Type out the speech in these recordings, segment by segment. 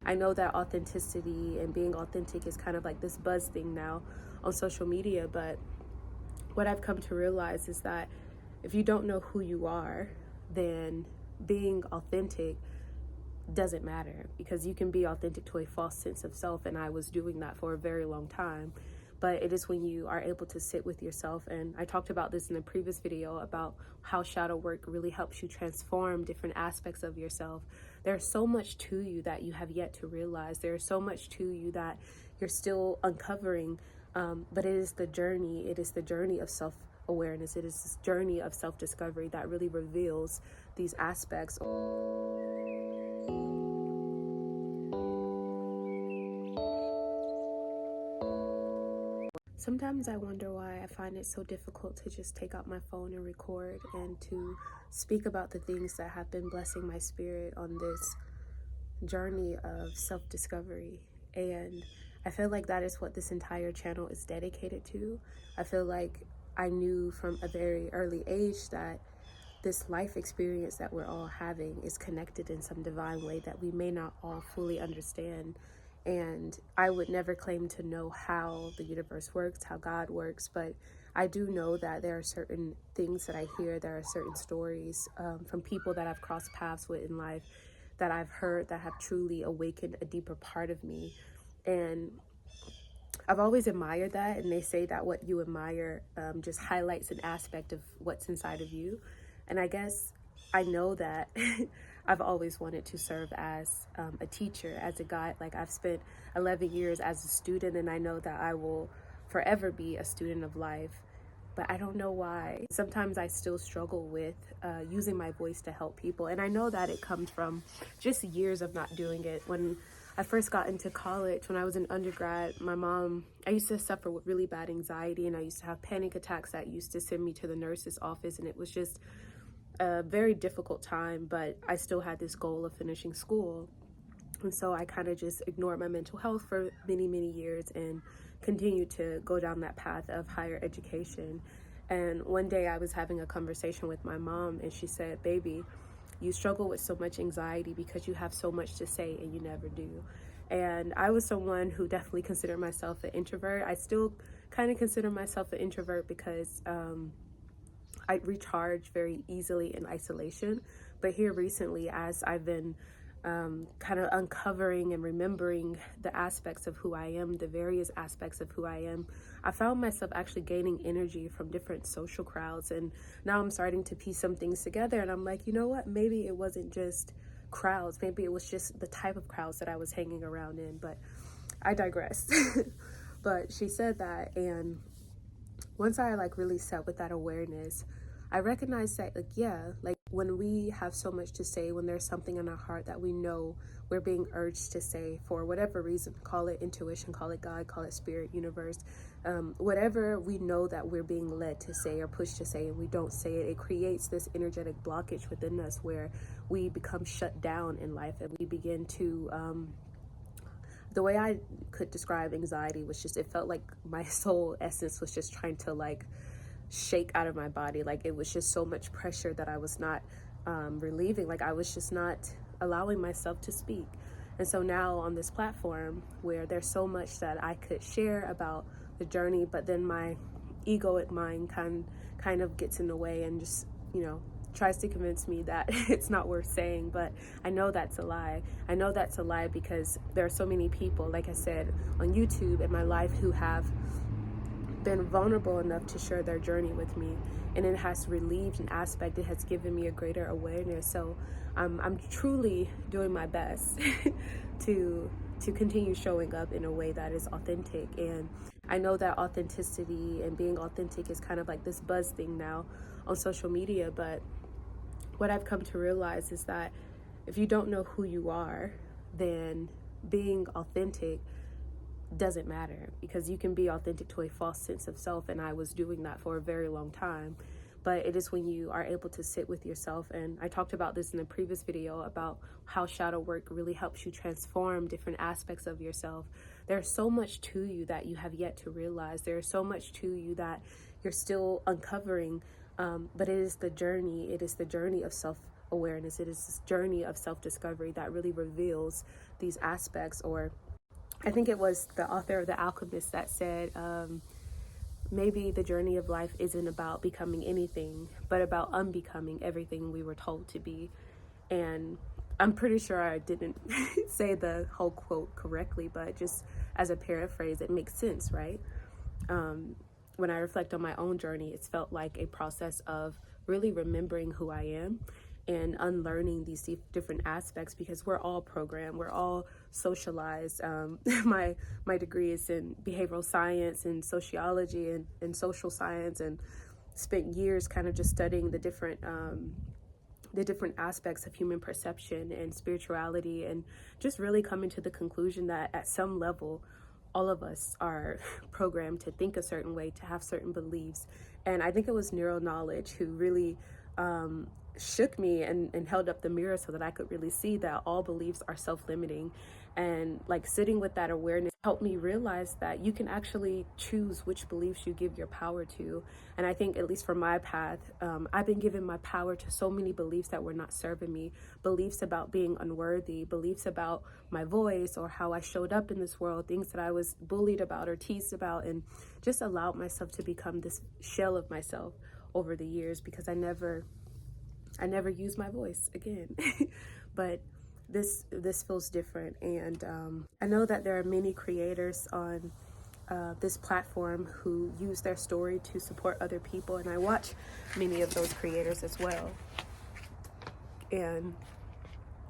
I know that authenticity and being authentic is kind of like this buzz thing now on social media, but what I've come to realize is that if you don't know who you are, then being authentic doesn't matter, because you can be authentic to a false sense of self, and I was doing that for a very long time. But it is when you are able to sit with yourself, and I talked about this in the previous video about how shadow work really helps you transform different aspects of yourself. There's so much to you that you have yet to realize. There's so much to you that you're still uncovering, but it is the journey. It is the journey of self-awareness. It is this journey of self-discovery that really reveals these aspects. Sometimes I wonder why I find it so difficult to just take out my phone and record and to speak about the things that have been blessing my spirit on this journey of self-discovery. And I feel like that is what this entire channel is dedicated to. I feel like I knew from a very early age that this life experience that we're all having is connected in some divine way that we may not all fully understand. And I would never claim to know how the universe works, how God works, but I do know that there are certain things that I hear, there are certain stories from people that I've crossed paths with in life that I've heard that have truly awakened a deeper part of me. And I've always admired that, and they say that what you admire just highlights an aspect of what's inside of you. And I guess I know that I've always wanted to serve as a teacher, as a guide. Like, I've spent 11 years as a student, and I know that I will forever be a student of life. But I don't know why. Sometimes I still struggle with using my voice to help people. And I know that it comes from just years of not doing it. When I first got into college, when I was in undergrad, I used to suffer with really bad anxiety, and I used to have panic attacks that used to send me to the nurse's office, and it was just a very difficult time, but I still had this goal of finishing school. And so I kind of just ignored my mental health for many, many years and continued to go down that path of higher education. And one day I was having a conversation with my mom, and she said, "Baby, you struggle with so much anxiety because you have so much to say and you never do." And I was someone who definitely considered myself an introvert. I still kind of consider myself an introvert because I recharge very easily in isolation. But here recently, as I've been kind of uncovering and remembering the aspects of who I am, the various aspects of who I am, I found myself actually gaining energy from different social crowds. And now I'm starting to piece some things together, and I'm like, you know what, maybe it wasn't just crowds, maybe it was just the type of crowds that I was hanging around in. But I digress. But she said that, and once I really sat with that awareness, I recognized that when we have so much to say, when there's something in our heart that we know we're being urged to say for whatever reason, call it intuition, call it God, call it spirit, universe, whatever we know that we're being led to say or pushed to say, and we don't say it, it creates this energetic blockage within us where we become shut down in life, and we begin to the way I could describe anxiety was just, it felt like my soul essence was just trying to shake out of my body. Like, it was just so much pressure that I was not relieving. Like, I was just not allowing myself to speak. And so now on this platform where there's so much that I could share about the journey, but then my egoic mind kind of gets in the way and just, tries to convince me that it's not worth saying. But I know that's a lie. I know that's a lie because there are so many people, like I said, on YouTube in my life who have been vulnerable enough to share their journey with me, and it has relieved an aspect. It has given me a greater awareness. So I'm truly doing my best to continue showing up in a way that is authentic. And I know that authenticity and being authentic is kind of like this buzz thing now on social media, but what I've come to realize is that if you don't know who you are, then being authentic doesn't matter, because you can be authentic to a false sense of self, and I was doing that for a very long time. But it is when you are able to sit with yourself, and I talked about this in the previous video about how shadow work really helps you transform different aspects of yourself. There's so much to you that you have yet to realize. There's so much to you that you're still uncovering, but it is the journey. It is the journey of self-awareness. It is this journey of self-discovery that really reveals these aspects, or I think it was the author of The Alchemist that said, maybe the journey of life isn't about becoming anything, but about unbecoming everything we were told to be. And I'm pretty sure I didn't say the whole quote correctly, but just as a paraphrase, it makes sense, right? When I reflect on my own journey, it's felt like a process of really remembering who I am and unlearning these different aspects, because we're all programmed, we're all socialized. My degree is in behavioral science and sociology and social science, and spent years kind of just studying the different aspects of human perception and spirituality, and just really coming to the conclusion that at some level all of us are programmed to think a certain way, to have certain beliefs. And I think it was neuro knowledge who really shook me and held up the mirror so that I could really see that all beliefs are self-limiting. And like sitting with that awareness helped me realize that you can actually choose which beliefs you give your power to. And I think, at least for my path, I've been given my power to so many beliefs that were not serving me. Beliefs about being unworthy, beliefs about my voice or how I showed up in this world, things that I was bullied about or teased about, and just allowed myself to become this shell of myself over the years, because I never used my voice again. But this feels different, and I know that there are many creators on this platform who use their story to support other people, and I watch many of those creators as well. And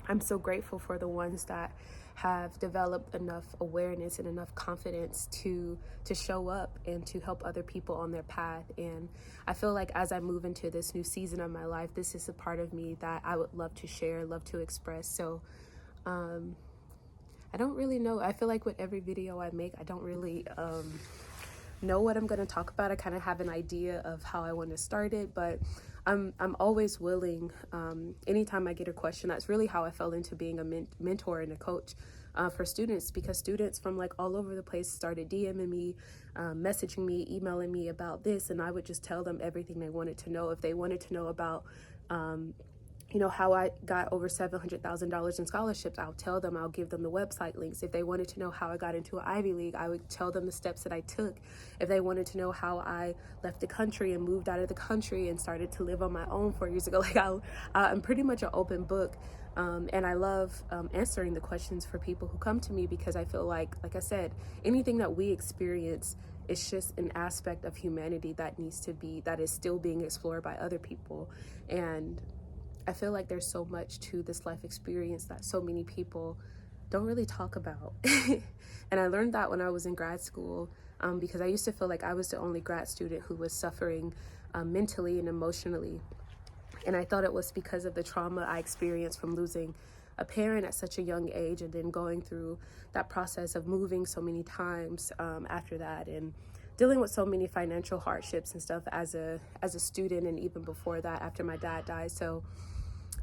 I'm so grateful for the ones that have developed enough awareness and enough confidence to show up and to help other people on their path. And I feel like as I move into this new season of my life, this is a part of me that I would love to share, love to express. So I don't really know. I feel like with every video I make, I don't really know what I'm going to talk about. I kind of have an idea of how I want to start it, but I'm always willing. Anytime I get a question, that's really how I fell into being a mentor and a coach for students, because students from like all over the place started DMing me, messaging me, emailing me about this, and I would just tell them everything they wanted to know. If they wanted to know about how I got over $700,000 in scholarships, I'll tell them, I'll give them the website links. If they wanted to know how I got into an Ivy League, I would tell them the steps that I took. If they wanted to know how I left the country and moved out of the country and started to live on my own 4 years ago, I'm pretty much an open book. And I love answering the questions for people who come to me, because I feel like I said, anything that we experience, it's just an aspect of humanity that is still being explored by other people. And I feel like there's so much to this life experience that so many people don't really talk about. And I learned that when I was in grad school, because I used to feel like I was the only grad student who was suffering mentally and emotionally. And I thought it was because of the trauma I experienced from losing a parent at such a young age, and then going through that process of moving so many times after that, and dealing with so many financial hardships and stuff as a student, and even before that, after my dad died. So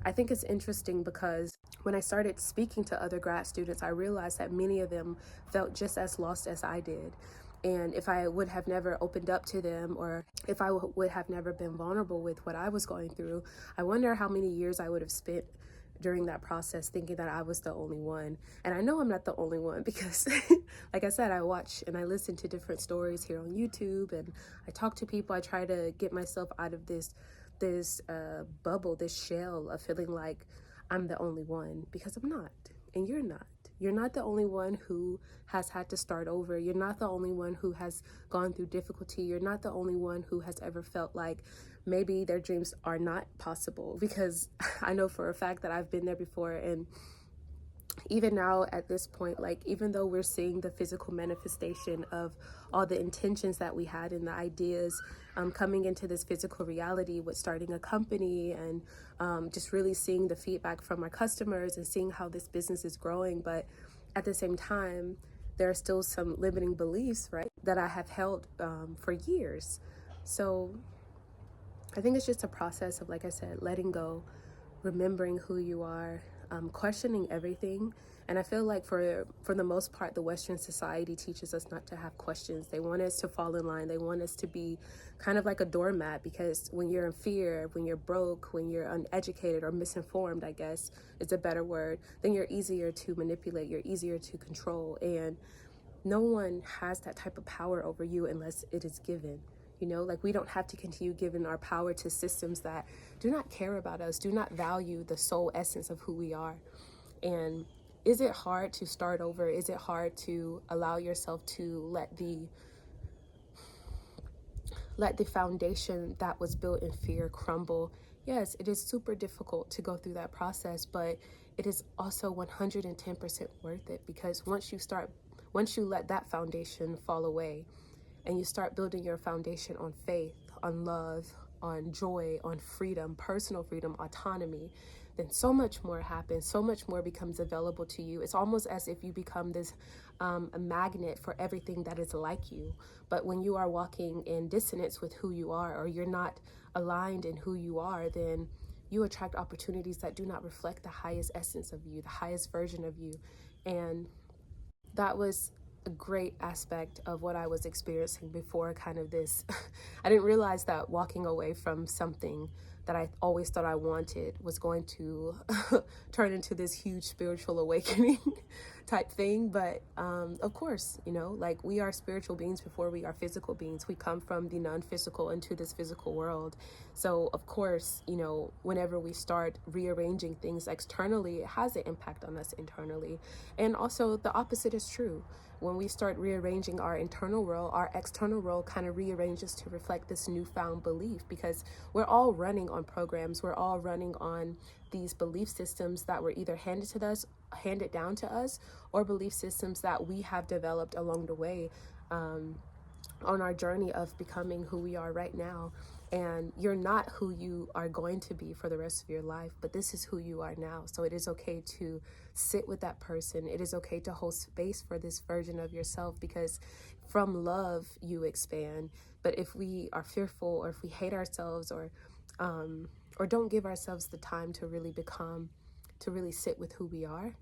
I think it's interesting because when I started speaking to other grad students, I realized that many of them felt just as lost as I did. And if I would have never opened up to them, or if I would have never been vulnerable with what I was going through, I wonder how many years I would have spent during that process thinking that I was the only one. And I know I'm not the only one, because like I said, I watch and I listen to different stories here on YouTube, and I talk to people. I try to get myself out of this bubble, this shell of feeling like I'm the only one, because I'm not, and you're not. You're not the only one who has had to start over. You're not the only one who has gone through difficulty. You're not the only one who has ever felt like maybe their dreams are not possible, because I know for a fact that I've been there before. And even now at this point, like, even though we're seeing the physical manifestation of all the intentions that we had and the ideas coming into this physical reality with starting a company, and just really seeing the feedback from our customers and seeing how this business is growing. But at the same time, there are still some limiting beliefs, right, that I have held for years. So I think it's just a process of, like I said, letting go, remembering who you are, questioning everything, And I feel like for the most part, the Western society teaches us not to have questions. They want us to fall in line. They want us to be kind of like a doormat, because when you're in fear, when you're broke, when you're uneducated or misinformed, I guess is a better word, then you're easier to manipulate, you're easier to control. And no one has that type of power over you unless it is given. You know, like we don't have to continue giving our power to systems that do not care about us, do not value the soul essence of who we are. And is it hard to start over? Is it hard to allow yourself to let the foundation that was built in fear crumble? Yes, it is super difficult to go through that process, but it is also 110% worth it, because once you let that foundation fall away and you start building your foundation on faith, on love, on joy, on freedom, personal freedom, autonomy, then so much more happens, so much more becomes available to you. It's almost as if you become this a magnet for everything that is like you. But when you are walking in dissonance with who you are, or you're not aligned in who you are, then you attract opportunities that do not reflect the highest essence of you, the highest version of you. And that was a great aspect of what I was experiencing before kind of this. I didn't realize that walking away from something that I always thought I wanted was going to turn into this huge spiritual awakening type thing. But of course, you know, like we are spiritual beings before we are physical beings. We come from the non-physical into this physical world. So of course, you know, whenever we start rearranging things externally, it has an impact on us internally. And also the opposite is true. When we start rearranging our internal world, our external world kind of rearranges to reflect this newfound belief, because we're all running on programs. We're all running on these belief systems that were either handed down to us, or belief systems that we have developed along the way on our journey of becoming who we are right now. And you're not who you are going to be for the rest of your life, but this is who you are now. So it is okay to sit with that person. It is okay to hold space for this version of yourself, because from love you expand. But if we are fearful, or if we hate ourselves, or don't give ourselves the time to really sit with who we are,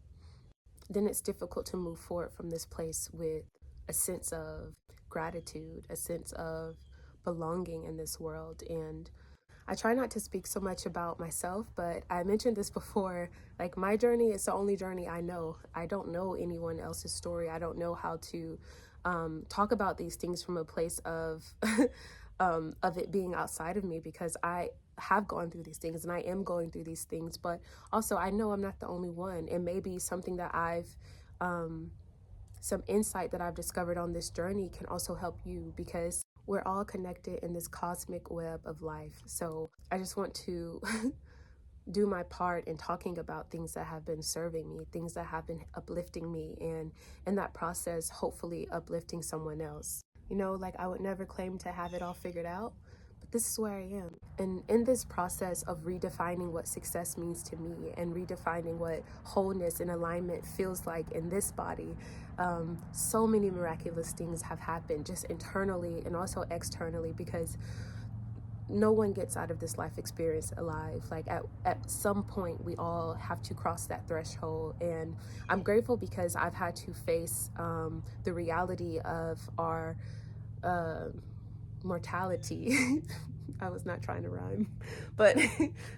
then it's difficult to move forward from this place with a sense of gratitude, a sense of belonging in this world. And I try not to speak so much about myself, but I mentioned this before, like my journey is the only journey I know. I don't know anyone else's story. I don't know how to talk about these things from a place of it being outside of me, because I have gone through these things and I am going through these things. But also I know I'm not the only one. And maybe something that some insight that I've discovered on this journey can also help you, because we're all connected in this cosmic web of life. So I just want to do my part in talking about things that have been serving me, things that have been uplifting me, and in that process, hopefully uplifting someone else. You know, like I would never claim to have it all figured out, but this is where I am. And in this process of redefining what success means to me, and redefining what wholeness and alignment feels like in this body, so many miraculous things have happened, just internally and also externally, because no one gets out of this life experience alive. Like at some point we all have to cross that threshold. And I'm grateful because I've had to face the reality of our mortality. I was not trying to rhyme, but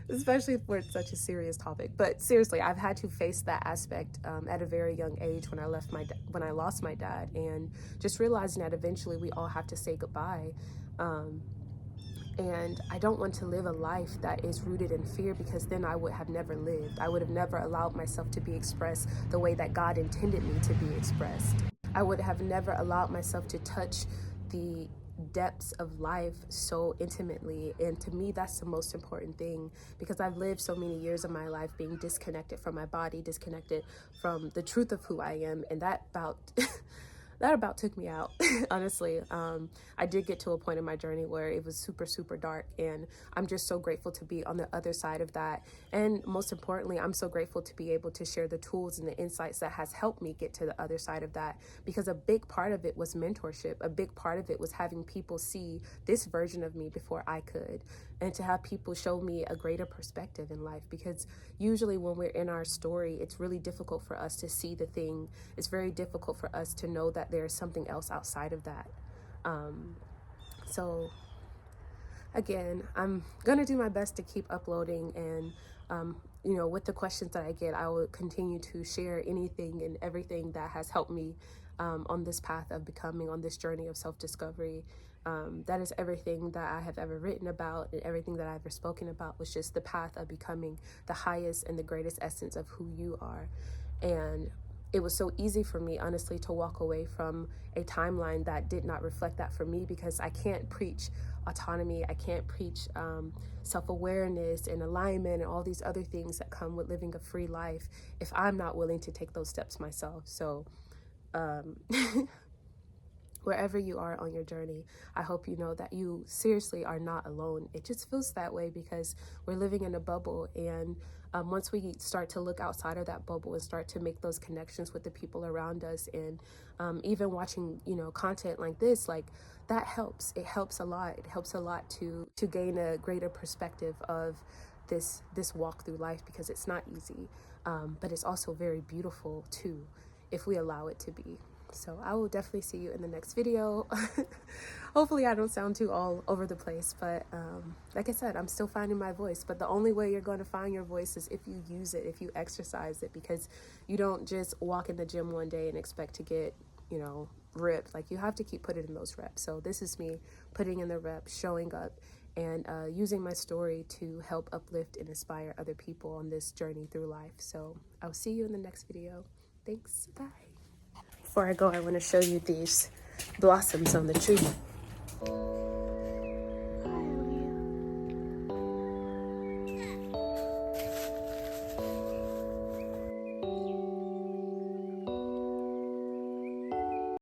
especially for such a serious topic. But seriously, I've had to face that aspect at a very young age when I lost my dad, and just realizing that eventually we all have to say goodbye. And I don't want to live a life that is rooted in fear, because then I would have never lived. I would have never allowed myself to be expressed the way that God intended me to be expressed. I would have never allowed myself to touch the depths of life so intimately. And to me, that's the most important thing, because I've lived so many years of my life being disconnected from my body, disconnected from the truth of who I am. And that that about took me out. Honestly, I did get to a point in my journey where it was super, super dark, and I'm just so grateful to be on the other side of that. And most importantly, I'm so grateful to be able to share the tools and the insights that has helped me get to the other side of that, because a big part of it was mentorship. A big part of it was having people see this version of me before I could, and to have people show me a greater perspective in life, because usually when we're in our story, it's really difficult for us to see the thing. It's very difficult for us to know that there's something else outside of that. So again, I'm gonna do my best to keep uploading, and with the questions that I get, I will continue to share anything and everything that has helped me on this path of becoming, on this journey of self-discovery. That is everything that I have ever written about, and everything that I've ever spoken about was just the path of becoming the highest and the greatest essence of who you are. And it was so easy for me, honestly, to walk away from a timeline that did not reflect that for me, because I can't preach autonomy. I can't preach self-awareness and alignment and all these other things that come with living a free life if I'm not willing to take those steps myself. So wherever you are on your journey, I hope you know that you seriously are not alone. It just feels that way because we're living in a bubble, and once we start to look outside of that bubble and start to make those connections with the people around us, and even watching content like this, like, that helps. It helps a lot. It helps a lot to gain a greater perspective of this walk through life, because it's not easy, but it's also very beautiful too, if we allow it to be. So I will definitely see you in the next video. Hopefully I don't sound too all over the place, but like I said, I'm still finding my voice. But the only way you're going to find your voice is if you use it, if you exercise it, because you don't just walk in the gym one day and expect to get, ripped. Like, you have to keep putting in those reps. So this is me putting in the reps, showing up, and using my story to help uplift and inspire other people on this journey through life. So I'll see you in the next video. Thanks. Bye. Before I go, I want to show you these blossoms on the tree.